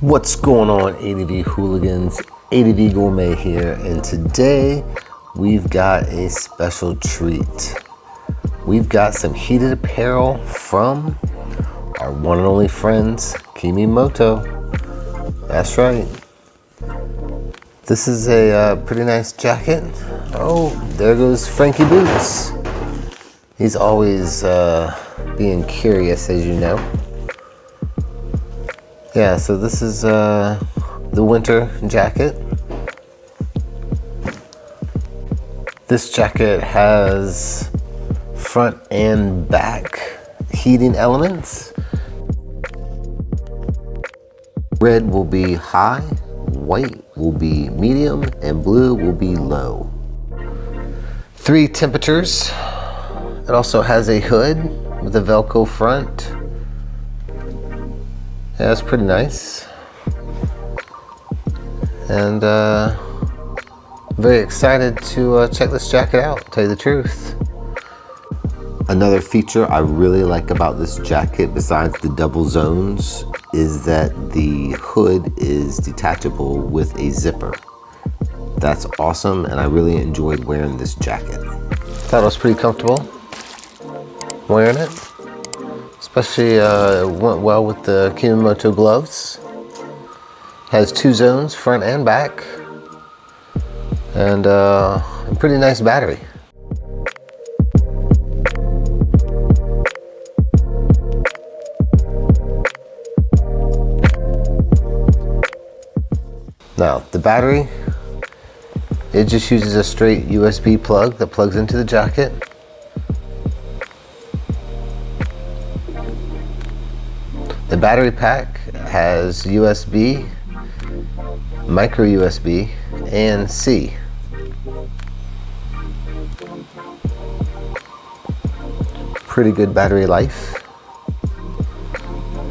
What's going on, ADV hooligans? ADV Gourmet here, and today we've got a special treat. We've got some heated apparel from our one and only friends, Kemi Moto. That's right. This is a pretty nice jacket. Oh, there goes Frankie Boots. He's always being curious, as you know. Yeah, so this is the winter jacket. This jacket has front and back heating elements. Red will be high, white will be medium, and blue will be low. 3 temperatures. It also has a hood with a Velcro front. Yeah, it's pretty nice. And very excited to check this jacket out, to tell you the truth. Another feature I really like about this jacket, besides the double zones, is that the hood is detachable with a zipper. That's awesome, and I really enjoyed wearing this jacket. Thought it was pretty comfortable wearing it. Especially went well with the Kemi Moto gloves. Has 2 zones, front and back, and a pretty nice battery. Now the battery, it just uses a straight USB plug that plugs into the jacket. The battery pack has USB, micro USB, and C. Pretty good battery life.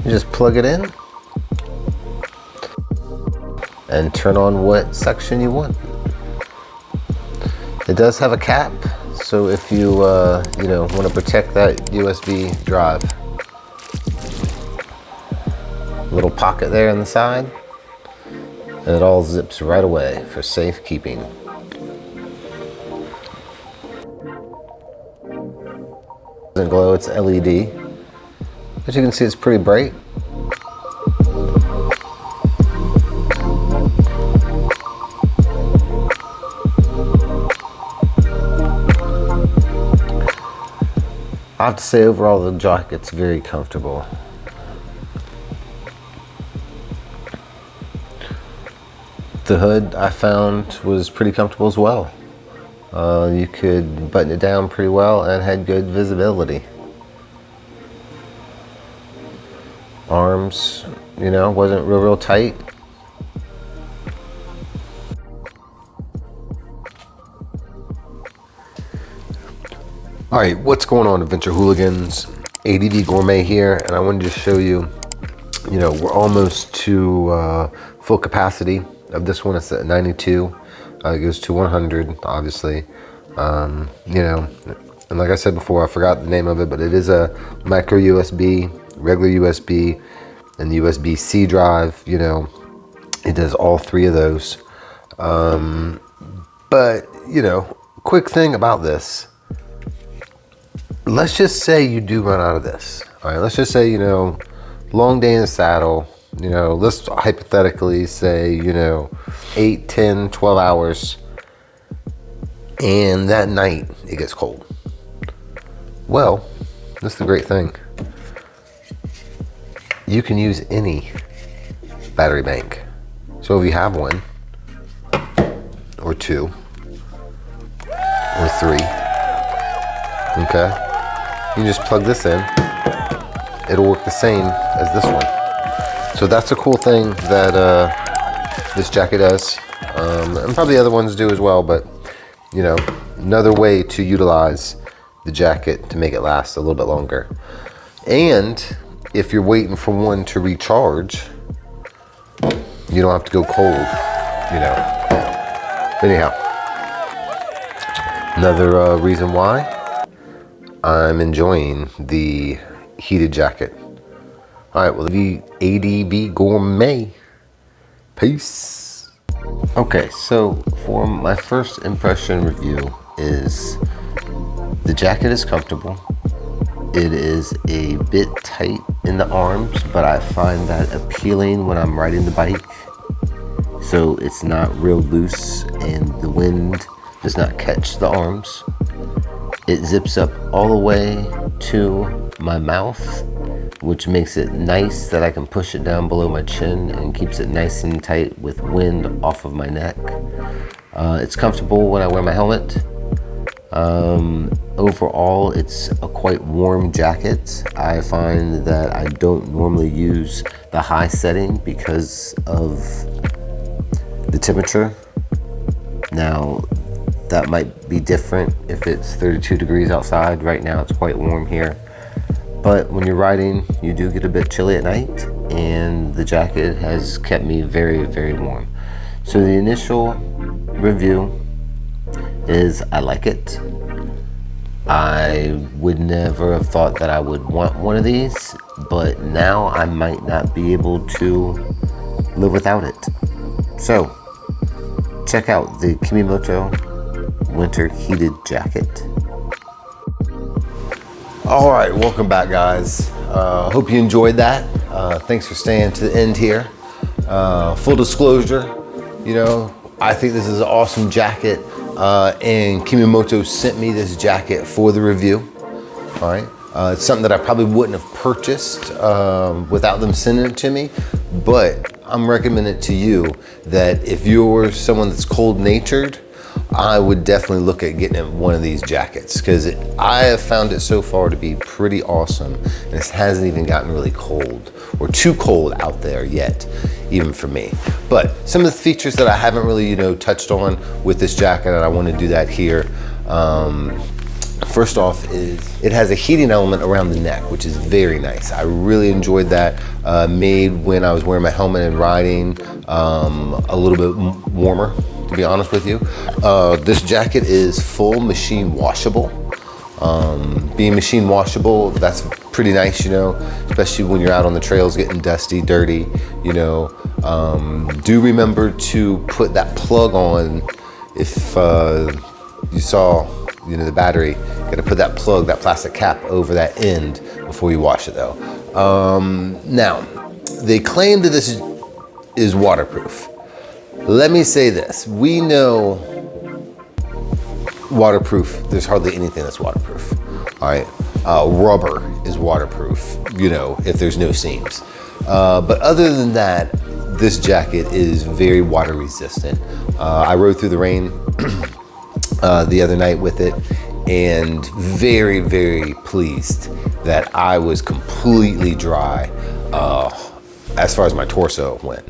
You just plug it in and turn on what section you want. It does have a cap, so if you want to protect that USB drive. Little pocket there on the side, and it all zips right away for safekeeping. Doesn't glow, it's LED. As you can see, it's pretty bright. I have to say, overall, the jacket's very comfortable. The hood I found was pretty comfortable as well. You could button it down pretty well and had good visibility. Arms, wasn't real tight. All right, what's going on, Adventure Hooligans? ADV Gourmet here, and I wanted to show you, we're almost to full capacity of this one. It's at 92. It goes to 100, obviously. And like I said before, I forgot the name of it, but it is a micro USB, regular USB, and USB-C drive. It does all 3 of those. But quick thing about this. Let's just say you do run out of this. All right, let's just say, long day in the saddle. Let's hypothetically say, 8, 10, 12 hours, and that night it gets cold. Well, this is the great thing. You can use any battery bank. So if you have one, or 2, or 3, okay, you can just plug this in. It'll work the same as this one. So that's a cool thing that this jacket does, and probably other ones do as well, but another way to utilize the jacket to make it last a little bit longer. And if you're waiting for one to recharge, you don't have to go cold, Anyhow, another reason why I'm enjoying the heated jacket. All right, well, the ADV Gourmet Peace. Okay, so for my first impression review is the jacket is comfortable. It is a bit tight in the arms, but I find that appealing when I'm riding the bike. So it's not real loose and the wind does not catch the arms. It zips up all the way to my mouth, which makes it nice that I can push it down below my chin and keeps it nice and tight with wind off of my neck. It's comfortable when I wear my helmet. Overall, it's a quite warm jacket. I find that I don't normally use the high setting because of the temperature. Now, that might be different if it's 32 degrees outside. Right now, it's quite warm here. But when you're riding, you do get a bit chilly at night, and the jacket has kept me very, very warm. So the initial review is I like it. I would never have thought that I would want one of these, but now I might not be able to live without it. So check out the KEMIMOTO winter heated jacket. All right, welcome back, guys. Hope you enjoyed that. Thanks for staying to the end here. Full disclosure, you know, I think this is an awesome jacket, and KEMIMOTO sent me this jacket for the review. All right, it's something that I probably wouldn't have purchased without them sending it to me, but I'm recommending it to you that if you're someone that's cold-natured, I would definitely look at getting one of these jackets because I have found it so far to be pretty awesome, and it hasn't even gotten really cold or too cold out there yet, even for me. But some of the features that I haven't really, touched on with this jacket, and I want to do that here. First off is it has a heating element around the neck, which is very nice. I really enjoyed that. Made when I was wearing my helmet and riding a little bit warmer, to be honest with you. This jacket is full machine washable. Being machine washable, that's pretty nice, especially when you're out on the trails getting dusty, dirty, Do remember to put that plug on if you saw, the battery. Gotta put that plug, that plastic cap over that end before you wash it though. Now, they claim that this is waterproof. Let me say this, we know waterproof, there's hardly anything that's waterproof, all right? Rubber is waterproof, if there's no seams. But other than that, this jacket is very water resistant. I rode through the rain the other night with it, and very, very pleased that I was completely dry as far as my torso went.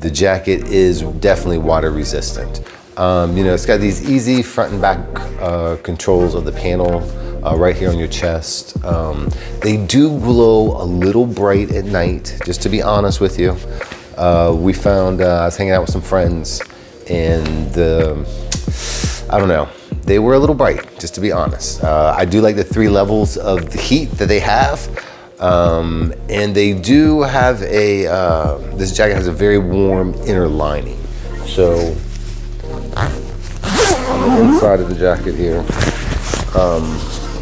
The jacket is definitely water resistant. It's got these easy front and back controls of the panel right here on your chest. They do glow a little bright at night, just to be honest with you. We found, I was hanging out with some friends, and I don't know, they were a little bright, just to be honest. I do like the 3 levels of the heat that they have. And they do have this jacket has a very warm inner lining. So on the inside of the jacket here,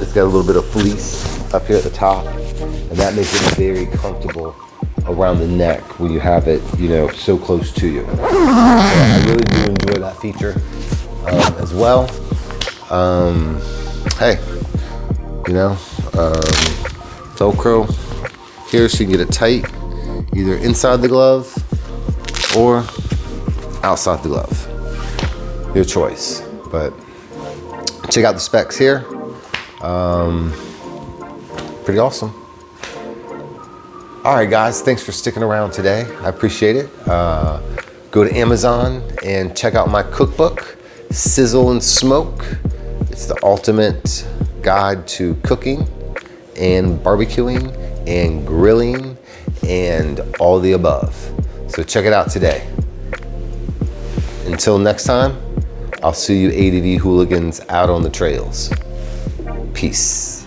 it's got a little bit of fleece up here at the top, and that makes it very comfortable around the neck when you have it, so close to you. So I really do enjoy that feature as well. Hey, Velcro here so you can get it tight, either inside the glove or outside the glove. Your choice. But check out the specs here. Pretty awesome. All right, guys, thanks for sticking around today. I appreciate it. Go to Amazon and check out my cookbook, Sizzle and Smoke. It's the ultimate guide to cooking and barbecuing and grilling and all the above. So check it out today. Until next time, I'll see you ADV hooligans out on the trails. Peace.